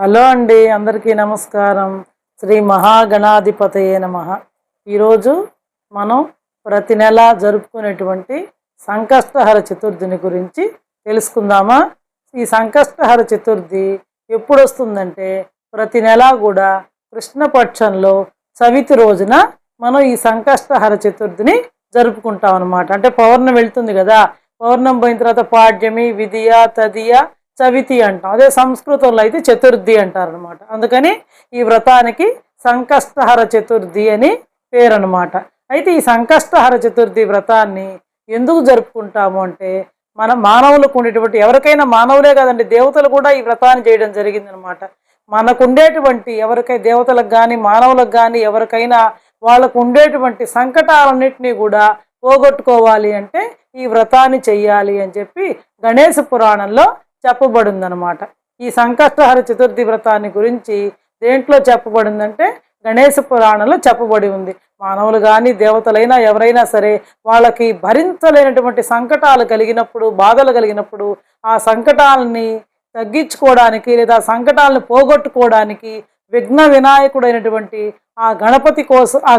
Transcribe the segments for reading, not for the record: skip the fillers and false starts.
Hello అండి, అందరికీ నమస్కారం. శ్రీ మహాగణాధిపతయే నమః. ఈరోజు మనం ప్రతి నెల జరుపుకునేటువంటి సంకష్టహర చతుర్థిని గురించి తెలుసుకుందామా? ఈ సంకష్టహర చతుర్థి ఎప్పుడు వస్తుందంటే ప్రతి నెల కూడా కృష్ణపక్షంలో చవితి రోజున మనం ఈ సంకష్టహర చతుర్థిని జరుపుకుంటాం అన్నమాట. అంటే పౌర్ణమి వెళ్తుంది కదా, పౌర్ణమి పోయిన తర్వాత పాడ్యమి, విధియ, తదియ, చవితి అంటాం. అదే సంస్కృతంలో అయితే చతుర్థి అంటారు అనమాట. అందుకని ఈ వ్రతానికి సంకష్టహర చతుర్థి అని పేరు అనమాట. అయితే ఈ సంకష్టహర చతుర్థి వ్రతాన్ని ఎందుకు జరుపుకుంటాము అంటే, మన మానవులకు ఉండేటువంటి, ఎవరికైనా మానవులే కదండి, దేవతలు కూడా ఈ వ్రతాన్ని చేయడం జరిగిందనమాట. మనకు ఉండేటువంటి ఎవరికైనా దేవతలకు కానీ మానవులకు కానీ ఎవరికైనా వాళ్ళకు ఉండేటువంటి సంకటాలన్నింటినీ కూడా పోగొట్టుకోవాలి అంటే ఈ వ్రతాన్ని చెయ్యాలి అని చెప్పి గణేశ పురాణంలో చెప్పబడిందనమాట. ఈ సంకష్టహర చతుర్థి వ్రతాన్ని గురించి దేంట్లో చెప్పబడిందంటే గణేశ పురాణంలో చెప్పబడి ఉంది. మానవులు కానీ దేవతలైనా ఎవరైనా సరే వాళ్ళకి భరించలేనటువంటి సంకటాలు కలిగినప్పుడు, బాధలు కలిగినప్పుడు ఆ సంకటాలని తగ్గించుకోవడానికి లేదా సంకటాలను పోగొట్టుకోవడానికి విఘ్న వినాయకుడైనటువంటి ఆ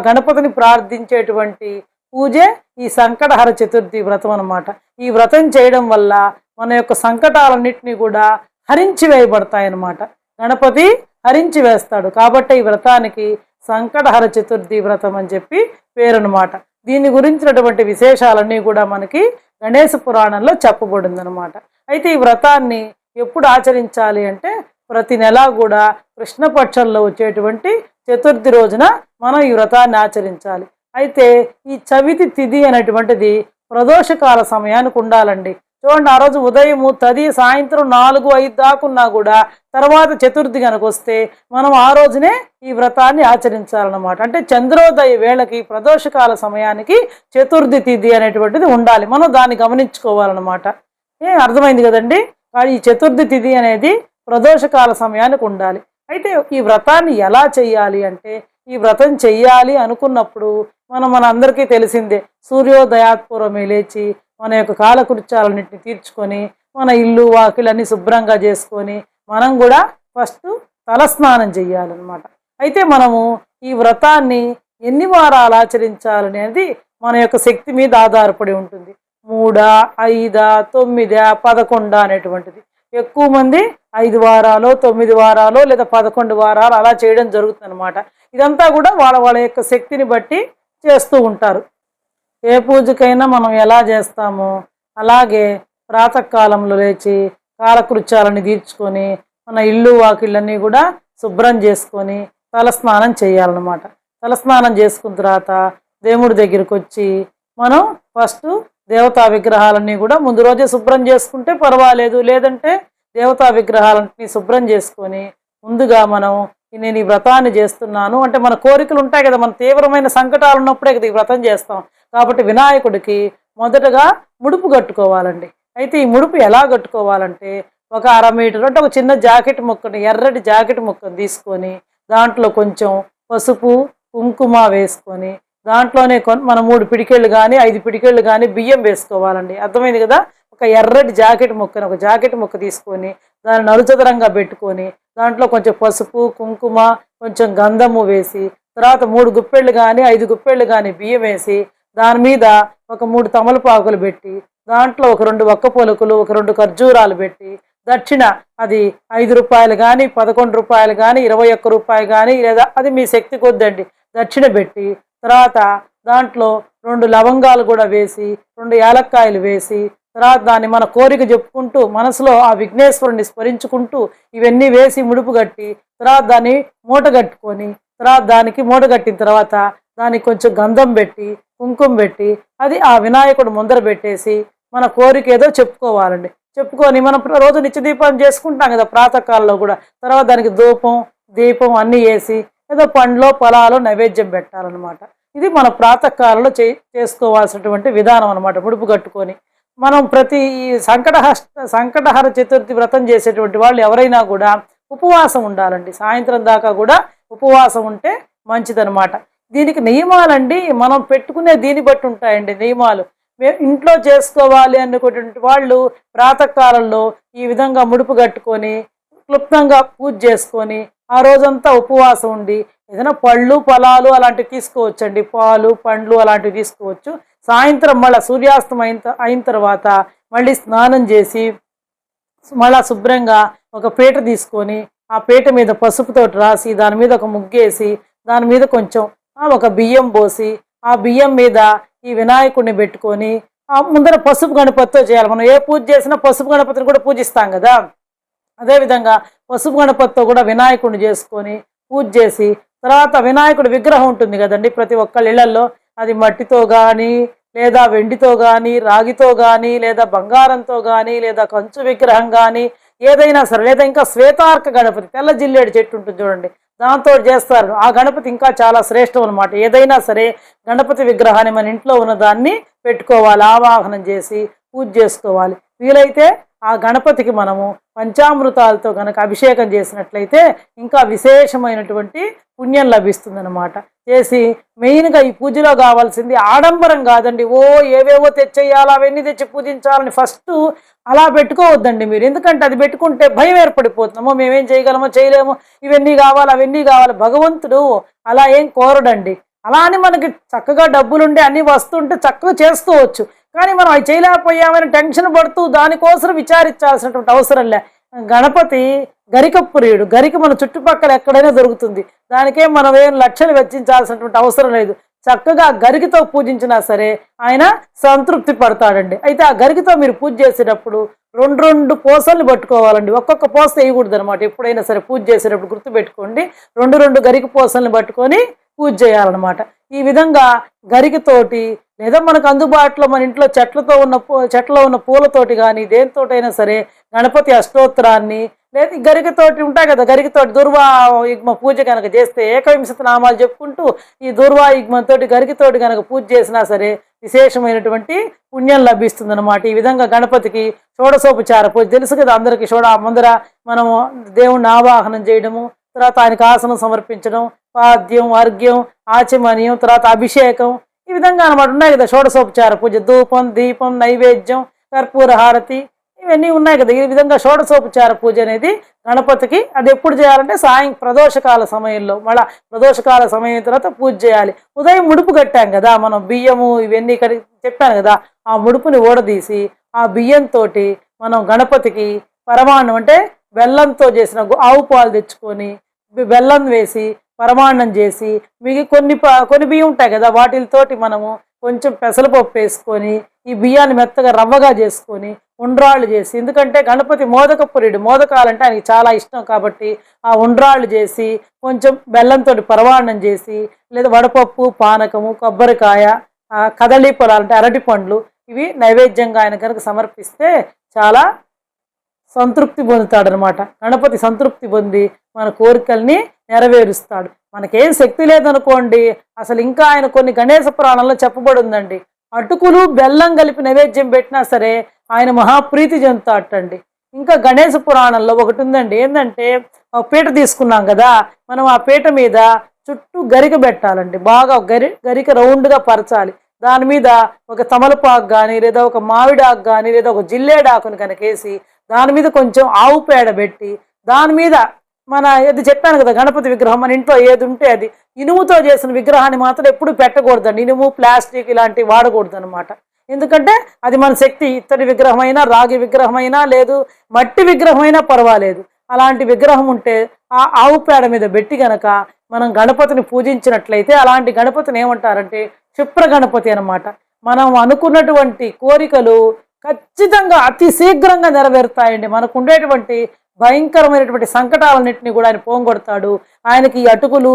గణపతిని ప్రార్థించేటువంటి పూజే ఈ సంకటహర చతుర్థి వ్రతం అనమాట. ఈ వ్రతం చేయడం వల్ల మన యొక్క సంకటాలన్నింటినీ కూడా హరించి వేయబడతాయన్నమాట. గణపతి హరించి వేస్తాడు కాబట్టి ఈ వ్రతానికి సంకటహర చతుర్థి వ్రతం అని చెప్పి పేరనమాట. దీని గురించినటువంటి విశేషాలన్నీ కూడా మనకి గణేశ పురాణంలో చెప్పబడిందనమాట. అయితే ఈ వ్రతాన్ని ఎప్పుడు ఆచరించాలి అంటే ప్రతి నెల కూడా కృష్ణపక్షంలో వచ్చేటువంటి చతుర్థి రోజున మనం ఈ వ్రతాన్ని ఆచరించాలి. అయితే ఈ చవితి తిథి అనేటువంటిది ప్రదోషకాల సమయానికి ఉండాలండి. చూడండి, ఆ రోజు ఉదయము తది సాయంత్రం 4-5 దాకున్నా కూడా తర్వాత చతుర్థి కనుక వస్తే మనం ఆ రోజునే ఈ వ్రతాన్ని ఆచరించాలన్నమాట. అంటే చంద్రోదయ వేళకి ప్రదోషకాల సమయానికి చతుర్థి తిథి అనేటువంటిది ఉండాలి. మనం దాన్ని గమనించుకోవాలన్నమాట. అర్థమైంది కదండి. ఈ చతుర్థి తిథి అనేది ప్రదోషకాల సమయానికి ఉండాలి. అయితే ఈ వ్రతాన్ని ఎలా చెయ్యాలి అంటే, ఈ వ్రతం చెయ్యాలి అనుకున్నప్పుడు మన అందరికీ తెలిసిందే, సూర్యోదయాత్పూర్వమే లేచి మన యొక్క కాలకృత్యాలన్నింటినీ తీర్చుకొని మన ఇల్లు వాకిలన్నీ శుభ్రంగా చేసుకొని మనం కూడా ఫస్ట్ తలస్నానం చేయాలన్నమాట. అయితే మనము ఈ వ్రతాన్ని ఎన్ని వారాలు ఆచరించాలనేది మన యొక్క శక్తి మీద ఆధారపడి ఉంటుంది. 3, 5, 9, 11 అనేటువంటిది. ఎక్కువ మంది 5 వారాలు, 9 వారాలు లేదా 11 వారాలు అలా చేయడం జరుగుతుంది అనమాట. ఇదంతా కూడా వాళ్ళ యొక్క శక్తిని బట్టి చేస్తూ ఉంటారు. ఏ పూజకైనా మనం ఎలా చేస్తామో అలాగే ప్రాతకాలంలో లేచి కాలకృత్యాలని తీర్చుకొని మన ఇల్లు వాకిళ్ళన్నీ కూడా శుభ్రం చేసుకొని తలస్నానం చేయాలన్నమాట. తలస్నానం చేసుకున్న తర్వాత దేవుడి దగ్గరికి వచ్చి మనం ఫస్ట్ దేవతా విగ్రహాలన్నీ కూడా ముందు రోజే శుభ్రం చేసుకుంటే పర్వాలేదు, లేదంటే దేవతా విగ్రహాలన్నీ శుభ్రం చేసుకొని ముందుగా మనం నేను ఈ వ్రతాన్ని చేస్తున్నాను అంటే మన కోరికలు ఉంటాయి కదా, మన తీవ్రమైన సంకటాలు ఉన్నప్పుడే కదా ఈ వ్రతం చేస్తాం. కాబట్టి వినాయకుడికి మొదటగా ముడుపు కట్టుకోవాలండి. అయితే ఈ ముడుపు ఎలా కట్టుకోవాలంటే, ఒక 1/2 మీటర్ అంటే ఒక చిన్న జాకెట్ ముక్కని, ఎర్రటి జాకెట్ ముక్కను తీసుకొని దాంట్లో కొంచెం పసుపు కుంకుమ వేసుకొని దాంట్లోనే మనం 3 పిడికెళ్ళు కానీ 5 పిడికెళ్ళు కానీ బియ్యం వేసుకోవాలండి. అర్థమైంది కదా. ఒక ఎర్రటి జాకెట్ ముక్కని, ఒక జాకెట్ ముక్క తీసుకొని దాన్ని నలుచదరంగా పెట్టుకొని దాంట్లో కొంచెం పసుపు కుంకుమ కొంచెం గంధము వేసి తర్వాత 3 గుప్పెళ్ళు కానీ 5 గుప్పెళ్ళు కానీ బియ్యం వేసి దాని మీద ఒక 3 తమలపాకులు పెట్టి దాంట్లో ఒక 2 ఒక్క పొలుకులు, ఒక 2 ఖర్జూరాలు పెట్టి దక్షిణ అది 5 రూపాయలు కానీ 11 రూపాయలు కానీ 21 రూపాయలు కానీ లేదా అది మీ శక్తి కొద్దండి దక్షిణ పెట్టి తర్వాత దాంట్లో 2 లవంగాలు కూడా వేసి 2 యాలక్కాయలు వేసి తర్వాత దాన్ని మన కోరిక చెప్పుకుంటూ మనసులో ఆ విఘ్నేశ్వరుని స్మరించుకుంటూ ఇవన్నీ వేసి ముడుపు కట్టి తర్వాత దాన్ని మూట కట్టుకొని తర్వాత దానికి మూట కట్టిన తర్వాత దానికి కొంచెం గంధం పెట్టి కుంకుమ పెట్టి అది ఆ వినాయకుడు ముందర పెట్టేసి మన కోరిక ఏదో చెప్పుకోవాలండి. చెప్పుకొని మనం రోజు నిత్యదీపం చేసుకుంటాం కదా ప్రాతకాలంలో కూడా. తర్వాత దానికి ధూపం దీపం అన్నీ వేసి ఏదో పండ్లో పొలాలు నైవేద్యం పెట్టాలన్నమాట. ఇది మన ప్రాతకాలంలో చేసుకోవాల్సినటువంటి విధానం అనమాట. ముడుపు కట్టుకొని మనం ప్రతి సంకటహర చతుర్థి వ్రతం చేసేటువంటి వాళ్ళు ఎవరైనా కూడా ఉపవాసం ఉండాలండి. సాయంత్రం దాకా కూడా ఉపవాసం ఉంటే మంచిదనమాట. దీనికి నియమాలండి మనం పెట్టుకునే దీన్ని బట్టి ఉంటాయండి నియమాలు. ఇంట్లో చేసుకోవాలి అనుకునేటువంటి వాళ్ళు ప్రాతకాలంలో ఈ విధంగా ముడుపు కట్టుకొని క్లుప్తంగా పూజ చేసుకొని ఆ రోజంతా ఉపవాసం ఉండి ఏదైనా పళ్ళు ఫలాలు అలాంటివి తీసుకోవచ్చండి, పాలు పండ్లు అలాంటివి తీసుకోవచ్చు. సాయంత్రం మళ్ళీ సూర్యాస్తం అయిన తర్వాత మళ్ళీ స్నానం చేసి మళ్ళా శుభ్రంగా ఒక పీట తీసుకొని ఆ పీట మీద పసుపుతోటి రాసి దాని మీద ఒక ముగ్గేసి దాని మీద కొంచెం ఒక బియ్యం పోసి ఆ బియ్యం మీద ఈ వినాయకుడిని పెట్టుకొని ఆ ముందర పసుపు గణపతితో చేయాలి. మనం ఏ పూజ చేసినా పసుపు గణపతిని కూడా పూజిస్తాం కదా, అదేవిధంగా పసుపు గణపతితో కూడా వినాయకుడిని చేసుకొని పూజ చేసి తర్వాత వినాయకుడి విగ్రహం ఉంటుంది కదండి ప్రతి ఒక్కళ్ళ ఇళ్లల్లో, అది మట్టితో కానీ లేదా వెండితో కానీ రాగితో కానీ లేదా బంగారంతో కానీ లేదా కంచు విగ్రహం కానీ ఏదైనా సరే, లేదా ఇంకా శ్వేతార్క గణపతి తెల్ల జిల్లేడు చెట్టు ఉంటుంది చూడండి, దాంతో చేస్తారు. ఆ గణపతి ఇంకా చాలా శ్రేష్టం అనమాట. ఏదైనా సరే గణపతి విగ్రహాన్ని మన ఇంట్లో ఉన్నదాన్ని పెట్టుకోవాలి, ఆవాహనం చేసి పూజ చేసుకోవాలి. వీలైతే ఆ గణపతికి మనము పంచామృతాలతో కనుక అభిషేకం చేసినట్లయితే ఇంకా విశేషమైనటువంటి పుణ్యం లభిస్తుందన్నమాట. చేసి మెయిన్గా ఈ పూజలో కావాల్సింది ఆడంబరం కాదండి, ఏవేవో తెచ్చేయాలి అవన్నీ తెచ్చి పూజించాలని ఫస్ట్ అలా పెట్టుకోవద్దండి మీరు. ఎందుకంటే అది పెట్టుకుంటే భయం ఏర్పడిపోతున్నామో, మేమేం చేయగలమో చేయలేమో, ఇవన్నీ కావాలి అవన్నీ కావాలి. భగవంతుడు అలా ఏం కోరడండి. అలా అని మనకి చక్కగా డబ్బులుండి అన్నీ వస్తుంటే చక్కగా చేసుకోవచ్చు, కానీ మనం అవి చేయలేకపోయామని టెన్షన్ పడుతూ దానికోసం విచారించాల్సినటువంటి అవసరం లే. గణపతి గరిక ప్రియుడు, గరిక మన చుట్టుపక్కల ఎక్కడైనా దొరుకుతుంది, దానికే మనం ఏం లక్షలు వెచ్చించాల్సినటువంటి అవసరం లేదు. చక్కగా గరికతో పూజించినా సరే ఆయన సంతృప్తి పడతాడండి. అయితే ఆ గరికతో మీరు పూజ చేసేటప్పుడు రెండు పూసల్ని పట్టుకోవాలండి, ఒక్కొక్క పూస వేయకూడదు అనమాట. ఎప్పుడైనా సరే పూజ చేసేటప్పుడు గుర్తుపెట్టుకోండి, రెండు గరిక పూసల్ని పట్టుకొని పూజ చేయాలన్నమాట. ఈ విధంగా గరికతోటి లేదా మనకు అందుబాటులో మన ఇంట్లో చెట్లో ఉన్న పూలతోటి కానీ దేనితోటైనా సరే గణపతి అష్టోత్తరాన్ని లేదా గరికతోటి ఉంటాయి కదా, గరికతోటి దుర్వాయుగ్మ పూజ కనుక చేస్తే ఏకవింశతి నామాలు చెప్పుకుంటూ ఈ దుర్వాయుగ్మంతో గరికతోటి కనుక పూజ చేసినా సరే విశేషమైనటువంటి పుణ్యం లభిస్తుంది అనమాట. ఈ విధంగా గణపతికి షోడశోపచార పూజ తెలుసు కదా అందరికీ. ముందర మనము దేవుణ్ణి ఆవాహనం చేయడము, తర్వాత ఆయనకు ఆసనం సమర్పించడం, పాద్యం అర్ఘ్యం ఆచమనీయం, తర్వాత అభిషేకం, ఈ విధంగా అనమాట ఉన్నాయి కదా షోడశోపచార పూజ. ధూపం దీపం నైవేద్యం కర్పూర హారతి ఇవన్నీ ఉన్నాయి కదా. ఈ విధంగా షోడశోపచార పూజ అనేది గణపతికి అది ఎప్పుడు చేయాలంటే ప్రదోషకాల సమయంలో, మళ్ళీ ప్రదోషకాల సమయం తర్వాత పూజ చేయాలి. ఉదయం ముడుపు కట్టాం కదా మనం, బియ్యము ఇవన్నీ చెప్పాను కదా, ఆ ముడుపుని ఊడదీసి ఆ బియ్యంతో మనం గణపతికి పరమాన్నం అంటే బెల్లంతో చేసిన ఆవు పాలు తెచ్చుకొని బెల్లం వేసి పరమాన్నం చేసి కొన్ని బియ్యం ఉంటాయి కదా వాటితోటి మనము కొంచెం పెసరపప్పు వేసుకొని ఈ బియ్యాన్ని మెత్తగా రవ్వగా చేసుకొని ఉండ్రాళ్ళు చేసి, ఎందుకంటే గణపతి మోదక ప్రియుడు, మోదకాలంటే ఆయనకి చాలా ఇష్టం కాబట్టి ఆ ఉండ్రాళ్ళు చేసి కొంచెం బెల్లంతో పరమాన్నం చేసి లేదా వడపప్పు పానకము కొబ్బరికాయ కదళీ పొలాలు అంటే అరటి పండ్లు ఇవి నైవేద్యంగా ఆయన కనుక సమర్పిస్తే చాలా సంతృప్తి పొందుతాడనమాట. గణపతి సంతృప్తి పొంది మన కోరికల్ని నెరవేరుస్తాడు. మనకేం శక్తి లేదనుకోండి, అసలు ఇంకా ఆయన కొన్ని గణేశ పురాణంలో చెప్పబడి ఉందండి, అటుకులు బెల్లం కలిపి నైవేద్యం పెట్టినా సరే ఆయన మహాప్రీతి చెందుతాటండి. ఇంకా గణేశ పురాణంలో ఒకటి ఉందండి, ఏంటంటే పీట తీసుకున్నాం కదా మనం, ఆ పీట మీద చుట్టూ గరిక పెట్టాలండి, బాగా గరిక రౌండ్గా పరచాలి. దాని మీద ఒక తమలపాకు కానీ లేదా ఒక మామిడాకు కానీ లేదా ఒక జిల్లేడాకుని కనుకేసి దాని మీద కొంచెం ఆవు పేడ పెట్టి దాని మీద ఇది చెప్పాను కదా గణపతి విగ్రహం మన ఇంట్లో ఏది ఉంటే అది, ఇనుముతో చేసిన విగ్రహాన్ని మాత్రం ఎప్పుడు పెట్టకూడదండి. ఇనుము ప్లాస్టిక్ ఇలాంటివి వాడకూడదు అనమాట. ఎందుకంటే అది మన శక్తి, ఇత్తడి విగ్రహమైనా రాగి విగ్రహమైనా లేదు మట్టి విగ్రహమైనా పర్వాలేదు, అలాంటి విగ్రహం ఉంటే ఆ ఆవు పేడ మీద పెట్టి గనక మనం గణపతిని పూజించినట్లయితే అలాంటి గణపతిని ఏమంటారంటే క్షిప్ర గణపతి అనమాట. మనం అనుకున్నటువంటి కోరికలు ఖచ్చితంగా అతి శీఘ్రంగా నెరవేరుతాయండి. మనకు ఉండేటువంటి భయంకరమైనటువంటి సంకటాలన్నింటినీ కూడా ఆయన పోంగొడతాడు. ఆయనకి అటుకులు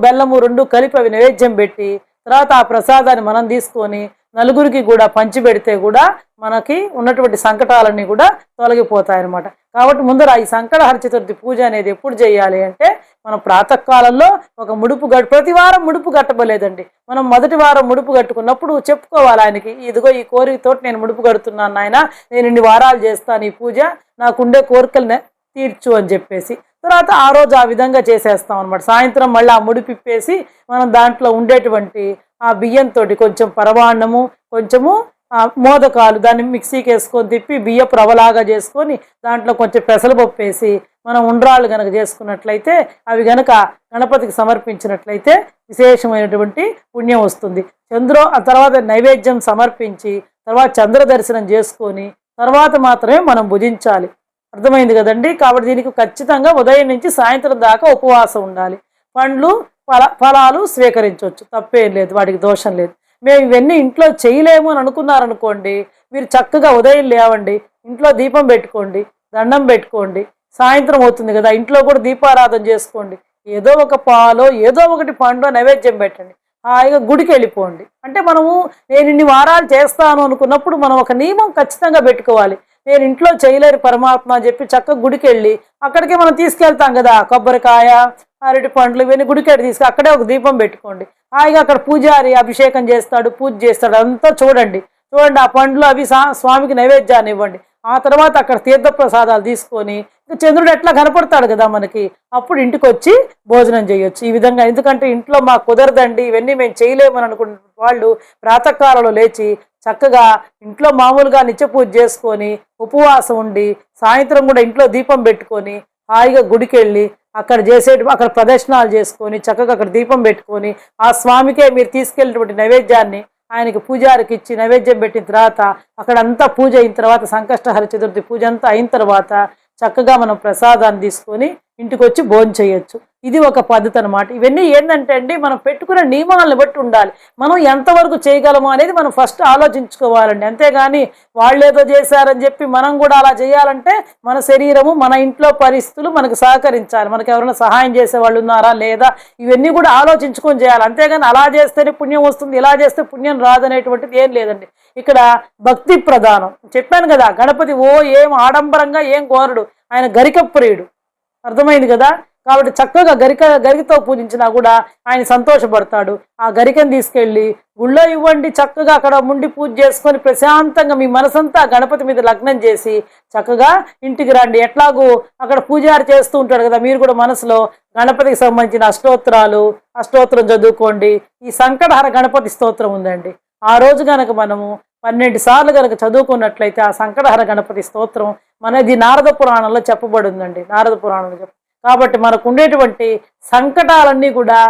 బెల్లము రెండు కలిపి అవి నైవేద్యం పెట్టి తర్వాత ఆ ప్రసాదాన్ని మనం తీసుకొని నలుగురికి కూడా పంచిపెడితే కూడా మనకి ఉన్నటువంటి సంకటాలన్నీ కూడా తొలగిపోతాయన్నమాట. కాబట్టి ముందర ఈ సంకటహర చతుర్థి పూజ అనేది ఎప్పుడు చేయాలి అంటే మనం ప్రాతకాలంలో ఒక ప్రతి వారం ముడుపు కట్టబోలేదండి. మనం మొదటి వారం ముడుపు కట్టుకున్నప్పుడు చెప్పుకోవాలి ఆయనకి, ఇదిగో ఈ కోరికతోటి నేను ముడుపు కడుతున్నాను నాయన, నేను ఇన్ని వారాలు చేస్తాను ఈ పూజ, నాకుండే కోరికలు తీర్చు అని చెప్పేసి తర్వాత ఆ రోజు ఆ విధంగా చేసేస్తాం అనమాట. సాయంత్రం మళ్ళీ ఆ ముడిపిప్పేసి మనం దాంట్లో ఉండేటువంటి ఆ బియ్యంతో కొంచెం పరమాన్నము కొంచెము మోదకాలు దాన్ని మిక్సీకి వేసుకొని తిప్పి బియ్యపు రవ్వలాగా చేసుకొని దాంట్లో కొంచెం పెసరపప్పు వేసి మనం ఉండ్రాళ్ళు కనుక చేసుకున్నట్లయితే అవి గనక గణపతికి సమర్పించినట్లయితే విశేషమైనటువంటి పుణ్యం వస్తుంది. ఆ తర్వాత నైవేద్యం సమర్పించి తర్వాత చంద్ర దర్శనం చేసుకొని తర్వాత మాత్రమే మనం భుజించాలి. అర్థమైంది కదండి. కాబట్టి దీనికి ఖచ్చితంగా ఉదయం నుంచి సాయంత్రం దాకా ఉపవాసం ఉండాలి. పండ్లు ఫలాలు స్వీకరించవచ్చు, తప్పేం లేదు, వాటికి దోషం లేదు. మేము ఇవన్నీ ఇంట్లో చేయలేము అని అనుకున్నారనుకోండి, మీరు చక్కగా ఉదయం లేవండి, ఇంట్లో దీపం పెట్టుకోండి, దండం పెట్టుకోండి, సాయంత్రం అవుతుంది కదా ఇంట్లో కూడా దీపారాధన చేసుకోండి, ఏదో ఒక పాలో ఏదో ఒకటి పండు నైవేద్యం పెట్టండి, హాయిగా గుడికి వెళ్ళిపోండి. అంటే నేను ఇన్ని వారాలు చేస్తాను అనుకున్నప్పుడు మనం ఒక నియమం ఖచ్చితంగా పెట్టుకోవాలి. నేను ఇంట్లో చేయలేరు పరమాత్మ అని చెప్పి చక్కగా గుడికి వెళ్ళి అక్కడికే మనం తీసుకెళ్తాం కదా, కొబ్బరికాయ అరటి పండ్లు ఇవన్నీ గుడికెళ్ళి అక్కడే ఒక దీపం పెట్టుకోండి. హాయిగా అక్కడ పూజారి అభిషేకం చేస్తాడు, పూజ చేస్తాడు, అంతా చూడండి. ఆ పండ్లు అవి స్వామికి నైవేద్యాన్ని ఇవ్వండి. ఆ తర్వాత అక్కడ తీర్థప్రసాదాలు తీసుకొని చంద్రుడు ఎట్లా కనపడతాడు కదా మనకి, అప్పుడు ఇంటికి వచ్చి భోజనం చేయొచ్చు ఈ విధంగా. ఎందుకంటే ఇంట్లో మాకు కుదరదండి, ఇవన్నీ మేము చేయలేమని అనుకున్న వాళ్ళు ప్రాతకాలంలో లేచి చక్కగా ఇంట్లో మామూలుగా నిత్య పూజ చేసుకొని ఉపవాసం ఉండి సాయంత్రం కూడా ఇంట్లో దీపం పెట్టుకొని హాయిగా గుడికి వెళ్ళి అక్కడ ప్రదర్శనాలు చేసుకొని చక్కగా అక్కడ దీపం పెట్టుకొని ఆ స్వామికే మీరు తీసుకెళ్ళినటువంటి నైవేద్యాన్ని ఆయనకి పూజారికి ఇచ్చి నైవేద్యం పెట్టిన తర్వాత అక్కడంతా పూజ అయిన తర్వాత సంకష్టహర చతుర్థి పూజ అంతా అయిన తర్వాత చక్కగా మనం ప్రసాదాన్ని తీసుకొని ఇంటికి వచ్చి భోజనం చేయొచ్చు. ఇది ఒక పద్ధతి అనమాట. ఇవన్నీ ఏంటంటే అండి మనం పెట్టుకునే నియమాలను బట్టి ఉండాలి. మనం ఎంతవరకు చేయగలము అనేది మనం ఫస్ట్ ఆలోచించుకోవాలండి. అంతేగాని వాళ్ళు ఏదో చేశారని చెప్పి మనం కూడా అలా చేయాలంటే మన శరీరము మన ఇంట్లో పరిస్థితులు మనకు సహకరించాలి. మనకు ఎవరైనా సహాయం చేసే వాళ్ళు ఉన్నారా లేదా ఇవన్నీ కూడా ఆలోచించుకొని చేయాలి. అంతేగాని అలా చేస్తేనే పుణ్యం వస్తుంది, ఇలా చేస్తే పుణ్యం రాదనేటువంటిది ఏం లేదండి. ఇక్కడ భక్తి ప్రధానం. చెప్పాను కదా, గణపతి ఏం ఆడంబరంగా ఏం కోరడు, ఆయన గరిక ప్రియుడు. అర్థమైంది కదా. కాబట్టి చక్కగా గరికతో పూజించినా కూడా ఆయన సంతోషపడతాడు. ఆ గరికను తీసుకెళ్ళి గుళ్ళో ఇవ్వండి, చక్కగా అక్కడ ముండి పూజ చేసుకొని ప్రశాంతంగా మీ మనసంతా గణపతి మీద లగ్నం చేసి చక్కగా ఇంటికి రండి. ఎట్లాగూ అక్కడ పూజారి చేస్తూ ఉంటాడు కదా, మీరు కూడా మనసులో గణపతికి సంబంధించిన అష్టోత్తరం చదువుకోండి. ఈ సంకటహర గణపతి స్తోత్రం ఉందండి, ఆ రోజు కనుక మనము 12 సార్లు కనుక చదువుకున్నట్లయితే ఆ సంకటహర గణపతి స్తోత్రం మనది నారద పురాణంలో చెప్పబడి ఉందండి. నారద పురాణంలో కాబట్టి మనకు ఉండేటువంటి సంకటాలన్నీ కూడా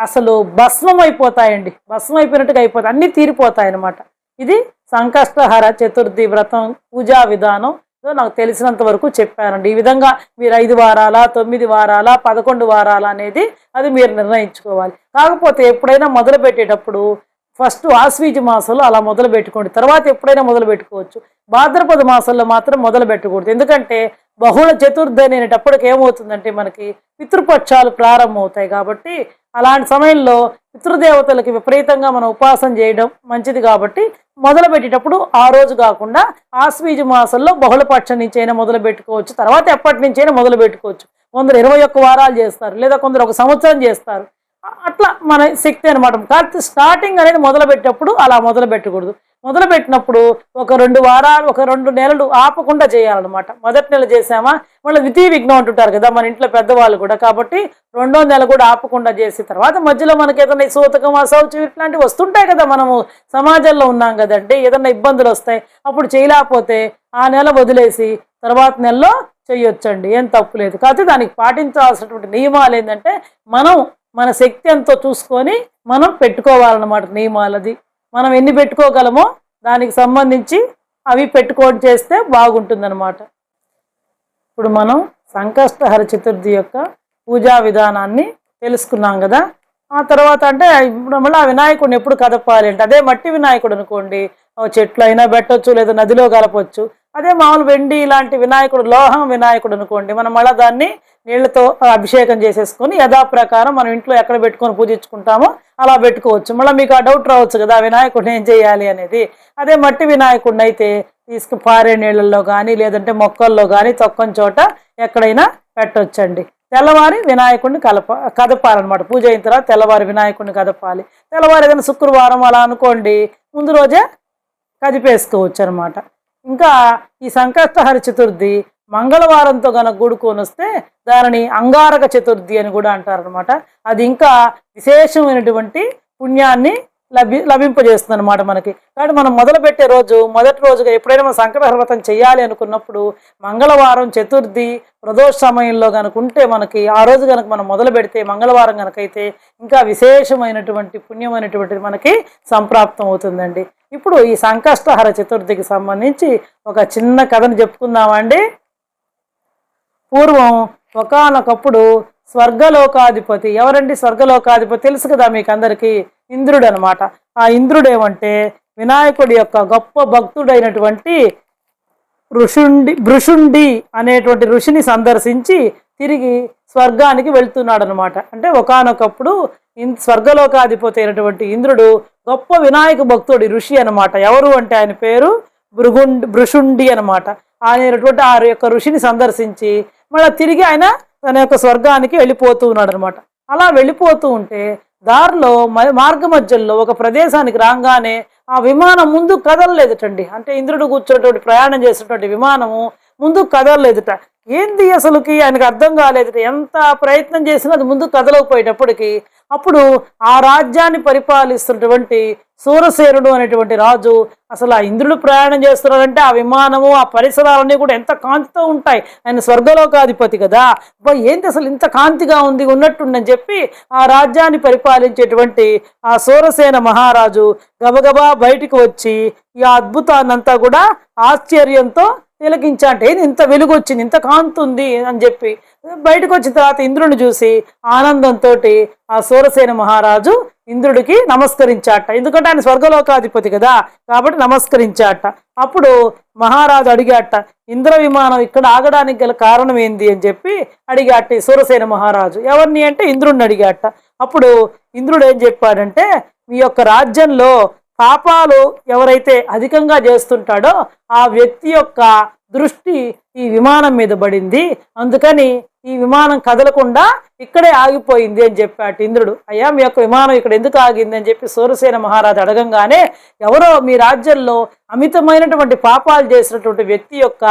అసలు భస్మం అయిపోతాయండి, భస్మం అయిపోయినట్టుగా అయిపోతాయి, అన్నీ తీరిపోతాయి అన్నమాట. ఇది సంకష్టహర చతుర్థి వ్రతం పూజా విధానం నాకు తెలిసినంత వరకు చెప్పానండి. ఈ విధంగా మీరు 5 వారాల 9 వారాల 11 వారాల అనేది అది మీరు నిర్ణయించుకోవాలి. కాకపోతే ఎప్పుడైనా మొదలు పెట్టేటప్పుడు ఫస్ట్ ఆశ్వీజ మాసంలో అలా మొదలు పెట్టుకోండి, తర్వాత ఎప్పుడైనా మొదలు పెట్టుకోవచ్చు. భాద్రపద మాసంలో మాత్రం మొదలు పెట్టకూడదు. ఎందుకంటే బహుళ చతుర్థి అనేటప్పటికి ఏమవుతుందంటే మనకి పితృపక్షాలు ప్రారంభమవుతాయి. కాబట్టి అలాంటి సమయంలో పితృదేవతలకి విపరీతంగా మనం ఉపాసన చేయడం మంచిది. కాబట్టి మొదలు పెట్టేటప్పుడు ఆ రోజు కాకుండా ఆశ్వీజ మాసంలో బహుళపక్షం నుంచి అయినా మొదలు పెట్టుకోవచ్చు, తర్వాత ఎప్పటి నుంచైనా మొదలు పెట్టుకోవచ్చు. కొందరు 21 వారాలు చేస్తారు, లేదా కొందరు 1 సంవత్సరం చేస్తారు. అట్లా మన శక్తి అనమాట. కాబట్టి స్టార్టింగ్ అనేది మొదలు పెట్టేటప్పుడు అలా మొదలు పెట్టకూడదు. మొదలు పెట్టినప్పుడు ఒక 2 వారాలు 2 నెలలు ఆపకుండా చేయాలన్నమాట. మొదటి నెల చేసామా మళ్ళీ ద్వితీయ విఘ్నం అంటుంటారు కదా మన ఇంట్లో పెద్దవాళ్ళు కూడా. కాబట్టి 2వ నెల కూడా ఆపకుండా చేసి తర్వాత మధ్యలో మనకి ఏదైనా సూతకం అశౌచం ఇట్లాంటివి వస్తుంటాయి కదా, మనము సమాజంలో ఉన్నాం కదండి, ఏదైనా ఇబ్బందులు వస్తాయి. అప్పుడు చేయలేకపోతే ఆ నెల వదిలేసి తర్వాత నెలలో చేయొచ్చండి, ఏం తప్పు లేదు. కాకపోతే దానికి పాటించాల్సినటువంటి నియమాలు ఏంటంటే మన శక్తి ఎంతో చూసుకొని మనం పెట్టుకోవాలన్నమాట నియమాలు. అది మనం ఎన్ని పెట్టుకోగలమో దానికి సంబంధించి అవి పెట్టుకోవడం చేస్తే బాగుంటుందన్నమాట. ఇప్పుడు మనం సంకష్టహర చతుర్థి యొక్క పూజా విధానాన్ని తెలుసుకున్నాం కదా. ఆ తర్వాత అంటే ఇప్పుడు మళ్ళీ ఆ వినాయకుడిని ఎప్పుడు కదపాలి అంటే, అదే మట్టి వినాయకుడు అనుకోండి చెట్లు అయినా పెట్టవచ్చు, లేదా నదిలో కలపచ్చు. అదే మామూలు వెండి ఇలాంటి వినాయకుడు లోహం వినాయకుడు అనుకోండి, మనం మళ్ళీ దాన్ని నీళ్లతో అభిషేకం చేసేసుకొని యథాప్రకారం మనం ఇంట్లో ఎక్కడ పెట్టుకొని పూజించుకుంటామో అలా పెట్టుకోవచ్చు. మళ్ళీ మీకు ఆ డౌట్ రావచ్చు కదా వినాయకుడిని ఏం చేయాలి అనేది. అదే మట్టి వినాయకుడిని అయితే పారే నీళ్ళల్లో కానీ లేదంటే మొక్కల్లో కానీ తొక్కని చోట ఎక్కడైనా పెట్టొచ్చండి. తెల్లవారి వినాయకుడిని కదపాలన్నమాట. పూజ అయిన తర్వాత తెల్లవారి వినాయకుడిని కదపాలి. తెల్లవారి ఏదైనా శుక్రవారం అలా అనుకోండి ముందు రోజే కదిపేసుకోవచ్చు అనమాట. ఇంకా ఈ సంకష్టహర చతుర్థి మంగళవారంతో కనుక కూడుకొని వస్తే దానిని అంగారక చతుర్థి అని కూడా అంటారనమాట. అది ఇంకా విశేషమైనటువంటి పుణ్యాన్ని లభింపజేస్తుంది అనమాట మనకి. కాబట్టి మనం మొదలుపెట్టే రోజు మొదటి రోజుగా ఎప్పుడైనా మనం సంకటహర వ్రతం చేయాలి అనుకున్నప్పుడు మంగళవారం, చతుర్థి, ప్రదోష సమయంలో కనుక ఉంటే మనకి ఆ రోజు కనుక మనం మొదలు పెడితే మంగళవారం కనుకైతే ఇంకా విశేషమైనటువంటి పుణ్యమైనటువంటిది మనకి సంప్రాప్తం అవుతుందండి. ఇప్పుడు ఈ సంకష్టహర చతుర్థికి సంబంధించి ఒక చిన్న కథను చెప్పుకుందామండి. పూర్వం ఒకానొకప్పుడు స్వర్గలోకాధిపతి, ఎవరండి స్వర్గలోకాధిపతి? తెలుసు కదా మీకు అందరికీ, ఇంద్రుడు అనమాట. ఆ ఇంద్రుడు ఏమంటే వినాయకుడి యొక్క గొప్ప భక్తుడైనటువంటి భృషుండి అనేటువంటి ఋషిని సందర్శించి తిరిగి స్వర్గానికి వెళ్తున్నాడు అనమాట. అంటే ఒకానొకప్పుడు స్వర్గలోకాధిపతి అయినటువంటి ఇంద్రుడు గొప్ప వినాయక భక్తుడి ఋషి అనమాట. ఎవరు అంటే ఆయన పేరు భృషుండి అనమాట. ఆయనటువంటి ఆ యొక్క ఋషిని సందర్శించి మళ్ళీ తిరిగి ఆయన తన యొక్క స్వర్గానికి వెళ్ళిపోతూ ఉన్నాడు అనమాట. అలా వెళ్ళిపోతూ ఉంటే దారిలో మార్గ మధ్యలో ఒక ప్రదేశానికి రాగానే ఆ విమానం ముందు కదలలేదుటండి. అంటే ఇంద్రుడు కూర్చోటువంటి ప్రయాణం చేసినటువంటి విమానము ముందు కదలలేదుట. ఏంది అసలుకి ఆయనకు అర్థం కాలేదుట. ఎంత ప్రయత్నం చేసినా అది ముందు కదలకపోయేటప్పటికి అప్పుడు ఆ రాజ్యాన్ని పరిపాలిస్తున్నటువంటి సూరసేనుడు అనేటువంటి రాజు, అసలు ఆ ఇంద్రుడు ప్రయాణం చేస్తున్నాడంటే ఆ విమానము ఆ పరిసరాలన్నీ కూడా ఎంత కాంతితో ఉంటాయి. ఆయన స్వర్గలోకాధిపతి కదా, ఏంటి అసలు ఇంత కాంతిగా ఉంది ఉన్నట్టుండని చెప్పి ఆ రాజ్యాన్ని పరిపాలించేటువంటి ఆ సూరసేన మహారాజు గబగబా బయటికి వచ్చి ఈ అద్భుతాన్నంతా కూడా ఆశ్చర్యంతో తిలకించంటే ఇంత వెలుగు వచ్చింది, ఇంత కాంతి ఉంది అని చెప్పి బయటకు వచ్చిన తర్వాత ఇంద్రుడిని చూసి ఆనందంతో ఆ సూరసేన మహారాజు ఇంద్రుడికి నమస్కరించాట. ఎందుకంటే ఆయన స్వర్గలోకాధిపతి కదా, కాబట్టి నమస్కరించాట. అప్పుడు మహారాజు అడిగాట, ఇంద్ర విమానం ఇక్కడ ఆగడానికి గల కారణం ఏంది అని చెప్పి అడిగాట సూరసేన మహారాజు. ఎవరిని అంటే ఇంద్రుడిని అడిగాట. అప్పుడు ఇంద్రుడు ఏం చెప్పాడంటే, మీ యొక్క రాజ్యంలో పాపాలు ఎవరైతే అధికంగా చేస్తుంటాడో ఆ వ్యక్తి యొక్క దృష్టి ఈ విమానం మీద పడింది, అందుకని ఈ విమానం కదలకుండా ఇక్కడే ఆగిపోయింది అని చెప్పాడు ఇంద్రుడు. అయ్యా మీ యొక్క విమానం ఇక్కడ ఎందుకు ఆగింది అని చెప్పి సూరసేన మహారాజు అడగంగానే, ఎవరో మీ రాజ్యంలో అమితమైనటువంటి పాపాలు చేసినటువంటి వ్యక్తి యొక్క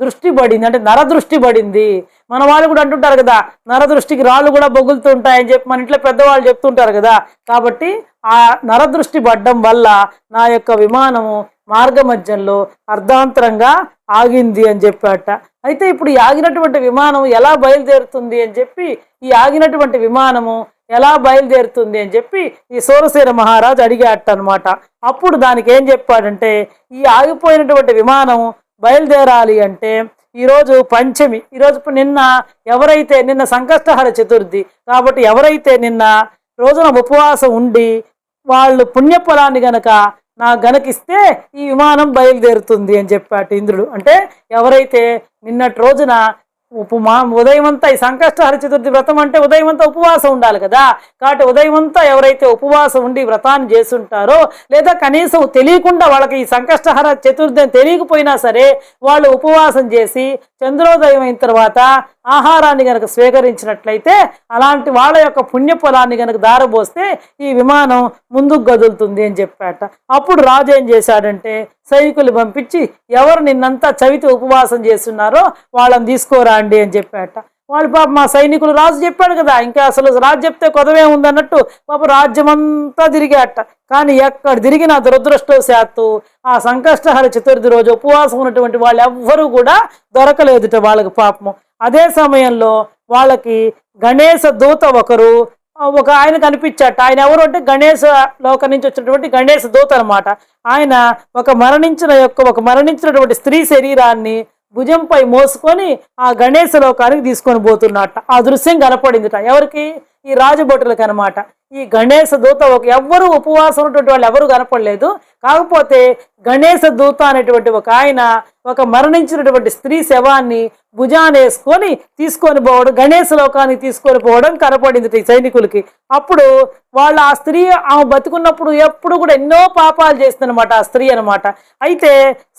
దృష్టి పడింది, అంటే నరదృష్టి పడింది. మన వాళ్ళు కూడా అంటుంటారు కదా, నరదృష్టికి రాళ్ళు కూడా బొగులుతూ ఉంటాయని చెప్పి మన ఇంట్లో పెద్దవాళ్ళు చెప్తుంటారు కదా. కాబట్టి ఆ నరదృష్టి పడ్డం వల్ల నా యొక్క విమానము మార్గ మధ్యంలో అర్ధాంతరంగా ఆగింది అని చెప్పాట. అయితే ఇప్పుడు ఈ ఆగినటువంటి విమానం ఎలా బయలుదేరుతుంది అని చెప్పి, ఈ ఆగినటువంటి విమానము ఎలా బయలుదేరుతుంది అని చెప్పి ఈ సూరసేన మహారాజు అడిగాట అనమాట. అప్పుడు దానికి ఏం చెప్పాడంటే, ఈ ఆగిపోయినటువంటి విమానం బయలుదేరాలి అంటే ఈరోజు పంచమి, ఈరోజు నిన్న సంకష్టహర చతుర్థి కాబట్టి ఎవరైతే నిన్న రోజున ఉపవాసం ఉండి వాళ్ళు పుణ్యఫలాన్ని గనకిస్తే ఈ విమానం బయలుదేరుతుంది అని చెప్పాడు ఇంద్రుడు. అంటే ఎవరైతే నిన్నటి రోజున ఉదయం అంతా ఈ సంకష్టహర చతుర్థి వ్రతం అంటే ఉదయం అంతా ఉపవాసం ఉండాలి కదా, కాబట్టి ఉదయం అంతా ఎవరైతే ఉపవాసం ఉండి వ్రతాన్ని చేస్తుంటారో, లేదా కనీసం తెలియకుండా వాళ్ళకి ఈ సంకష్టహర చతుర్థి అని తెలియకపోయినా సరే వాళ్ళు ఉపవాసం చేసి చంద్రోదయం అయిన తర్వాత ఆహారాన్ని గనక స్వీకరించినట్లయితే అలాంటి వాళ్ళ యొక్క పుణ్యఫలాన్ని గనక దారబోస్తే ఈ విమానం ముందుకు కదులుతుంది అని చెప్పాట. అప్పుడు రాజు ఏం చేశాడంటే సైనికులు పంపించి ఎవరు నిన్నంతా చవితి ఉపవాసం చేస్తున్నారో వాళ్ళని తీసుకోరాండి అని చెప్పాట. వాళ్ళు పాప మా సైనికులు, రాజు చెప్పాడు కదా, ఇంకా అసలు రాజు చెప్తే కొదవే ఉందన్నట్టు పాప రాజ్యమంతా తిరిగాట. కానీ ఎక్కడ తిరిగిన దురదృష్టవశాత్తు ఆ సంకష్టహర చతుర్థి రోజు ఉపవాసం ఉన్నటువంటి వాళ్ళు ఎవ్వరూ కూడా దొరకలేదుట వాళ్ళకి పాపము. అదే సమయంలో వాళ్ళకి గణేశ దూత ఒక ఆయన కనిపించాట. ఆయన ఎవరు అంటే గణేశ లోక నుంచి వచ్చినటువంటి గణేశ దూత అనమాట. ఆయన ఒక మరణించినటువంటి స్త్రీ శరీరాన్ని భుజంపై మోసుకొని ఆ గణేశ లోకానికి తీసుకొని పోతున్నట్ట. ఆ దృశ్యం కనపడిందిట ఎవరికి? ఈ రాజభటులకు అనమాట. ఈ గణేశ దూత ఎవ్వరూ ఉపవాసం ఉన్నటువంటి వాళ్ళు ఎవరు కనపడలేదు. కాకపోతే గణేశ దూత అనేటువంటి ఒక ఆయన ఒక మరణించినటువంటి స్త్రీ శవాన్ని భుజానేసుకొని తీసుకొని పోవడం, గణేశ లోకానికి తీసుకొని పోవడం కనపడింది ఈ సైనికులకి. అప్పుడు వాళ్ళు ఆ స్త్రీ ఆమె బతుకున్నప్పుడు ఎప్పుడు కూడా ఎన్నో పాపాలు చేస్తుందన్నమాట ఆ స్త్రీ అనమాట. అయితే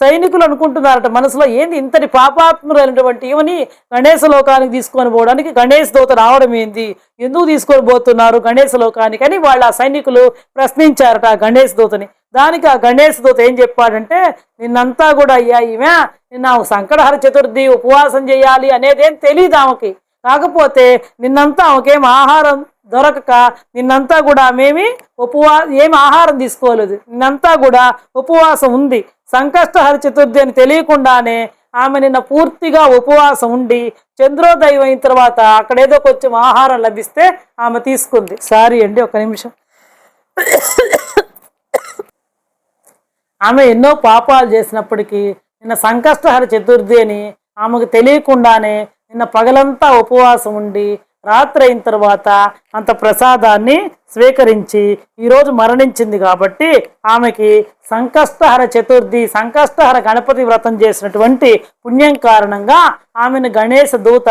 సైనికులు అనుకుంటున్నారట మనసులో, ఏంది ఇంతటి పాపాత్ములైనటువంటి ఈమెని గణేశ లోకానికి తీసుకొని పోవడానికి గణేశ దూత రావడం ఏంది, ఎందుకు తీసుకొని పోతున్నారు గణేశ లోకానికి అని వాళ్ళు ఆ సైనికులు ప్రశ్నించారట ఆ గణేశ దూతని. దానికి ఆ గణేశ దూత ఏం చెప్పాడంటే, నిన్నంతా కూడా అయ్యా ఈమె నిన్న సంకటహర చతుర్థి ఉపవాసం చేయాలి అనేదేం తెలియదు ఆమెకి. కాకపోతే నిన్నంతా ఆమెకేం ఆహారం దొరకక నిన్నంతా కూడా ఏమి ఆహారం తీసుకోలేదు, నిన్నంతా కూడా ఉపవాసం ఉంది. సంకష్టహర చతుర్థి అని తెలియకుండానే ఆమె నిన్న పూర్తిగా ఉపవాసం ఉండి చంద్రోదయం అయిన తర్వాత అక్కడేదో కొంచెం ఆహారం లభిస్తే ఆమె తీసుకుంది. సారీ అండి, ఒక నిమిషం. ఆమె ఎన్నో పాపాలు చేసినప్పటికీ నిన్న సంకష్టహర చతుర్థి అని ఆమెకు తెలియకుండానే నిన్న పగలంతా ఉపవాసం ఉండి రాత్రి అయిన తర్వాత అంత ప్రసాదాన్ని స్వీకరించి ఈరోజు మరణించింది. కాబట్టి ఆమెకి సంకష్టహర చతుర్థి, సంకష్టహర గణపతి వ్రతం చేసినటువంటి పుణ్యం కారణంగా ఆమెను గణేశ దూత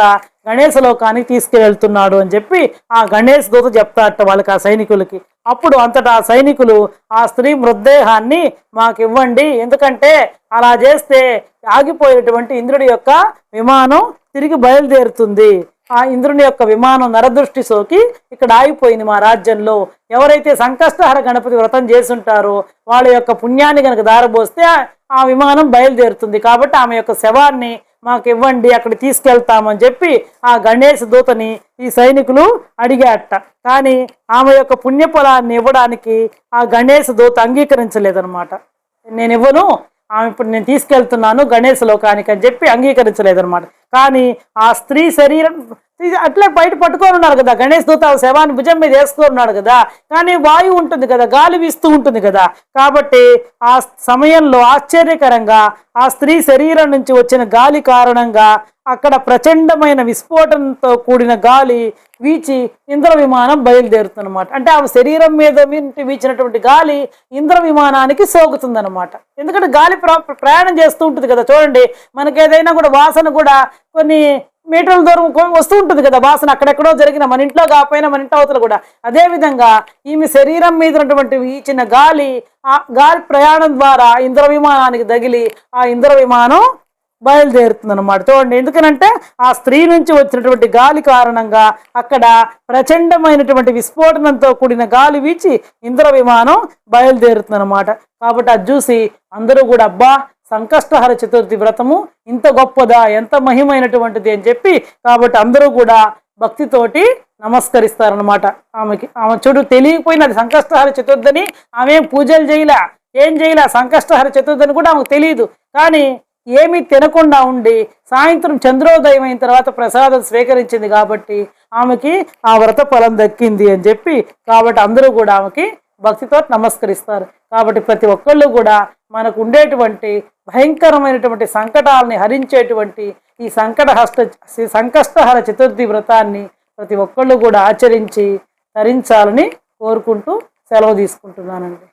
గణేశ లోకానికి తీసుకువెళ్తున్నాడు అని చెప్పి ఆ గణేశ దూత చెప్తారట వాళ్ళకి, ఆ సైనికులకి. అప్పుడు అంతటా ఆ సైనికులు ఆ స్త్రీ మృతదేహాన్ని మాకు ఇవ్వండి, ఎందుకంటే అలా చేస్తే ఆగిపోయినటువంటి ఇంద్రుడి యొక్క విమానం తిరిగి బయలుదేరుతుంది. ఆ ఇంద్రుని యొక్క విమానం నరదృష్టి సోకి ఇక్కడ ఆగిపోయింది మా రాజ్యంలో. ఎవరైతే సంకష్టహర గణపతి వ్రతం చేసుంటారో వాళ్ళ యొక్క పుణ్యాన్ని కనుక దారబోస్తే ఆ విమానం బయలుదేరుతుంది. కాబట్టి ఆమె యొక్క శవాన్ని మాకు ఇవ్వండి, అక్కడ తీసుకెళ్తామని చెప్పి ఆ గణేష్ దూతని ఈ సైనికులు అడిగాట. కానీ ఆమె యొక్క పుణ్యఫలాన్ని ఇవ్వడానికి ఆ గణేష్ దూత అంగీకరించలేదనమాట. నేను ఇవ్వను, ఆమె ఇప్పుడు నేను తీసుకెళ్తున్నాను గణేశ లోకానికి అని చెప్పి అంగీకరించలేదనమాట. కానీ ఆ స్త్రీ శరీరం అట్లే బయట పట్టుకొని ఉన్నారు కదా, గణేష్ దూత శవాన్ని భుజం మీద వేసుకొని ఉన్నాడు కదా, కానీ వాయువు ఉంటుంది కదా, గాలి వీస్తూ ఉంటుంది కదా. కాబట్టి ఆ సమయంలో ఆశ్చర్యకరంగా ఆ స్త్రీ శరీరం నుంచి వచ్చిన గాలి కారణంగా అక్కడ ప్రచండమైన విస్ఫోటనంతో కూడిన గాలి వీచి ఇంద్ర విమానం బయలుదేరుతుందన్నమాట. అంటే ఆ శరీరం మీద వీచినటువంటి గాలి ఇంద్ర విమానానికి సోకుతుందన్నమాట. ఎందుకంటే గాలి ప్రయాణం చేస్తూ ఉంటుంది కదా. చూడండి, మనకి ఏదైనా కూడా వాసన కూడా కొన్ని మీటర్ల దూరం వస్తూ ఉంటుంది కదా వాసన, అక్కడెక్కడో జరిగిన, మన ఇంట్లో కాకపోయినా మన ఇంట్లో అవతల కూడా. అదేవిధంగా ఈమె శరీరం మీద ఉన్నటువంటి వీచిన గాలి, ఆ గాలి ప్రయాణం ద్వారా ఇంద్ర విమానానికి తగిలి ఆ ఇంద్ర విమానం బయలుదేరుతుంది అనమాట. చూడండి, ఎందుకనంటే ఆ స్త్రీ నుంచి వచ్చినటువంటి గాలి కారణంగా అక్కడ ప్రచండమైనటువంటి విస్ఫోటనంతో కూడిన గాలి వీచి ఇంద్ర విమానం బయలుదేరుతుంది అనమాట. కాబట్టి అది చూసి అందరూ కూడా అబ్బా సంకష్టహర చతుర్థి వ్రతము ఇంత గొప్పదా, ఎంత మహిమైనటువంటిది అని చెప్పి కాబట్టి అందరూ కూడా భక్తితోటి నమస్కరిస్తారనమాట ఆమెకి. ఆమె చూడు తెలియకపోయినా అది సంకష్టహర చతుర్థిని ఆమె పూజలు చేయలే, ఏం చేయలే. సంకష్టహర చతుర్థిని కూడా ఆమెకు తెలియదు. కానీ ఏమీ తినకుండా ఉండి సాయంత్రం చంద్రోదయం అయిన తర్వాత ప్రసాదం స్వీకరించింది కాబట్టి ఆమెకి ఆ వ్రత ఫలం దక్కింది అని చెప్పి కాబట్టి అందరూ కూడా ఆమెకి భక్తితో నమస్కరిస్తారు. కాబట్టి ప్రతి ఒక్కళ్ళు కూడా మనకు ఉండేటువంటి భయంకరమైనటువంటి సంకటాలని హరించేటువంటి ఈ సంకష్టహర చతుర్థి వ్రతాన్ని ప్రతి ఒక్కళ్ళు కూడా ఆచరించి తరించాలని కోరుకుంటూ సెలవు తీసుకుంటున్నానండి.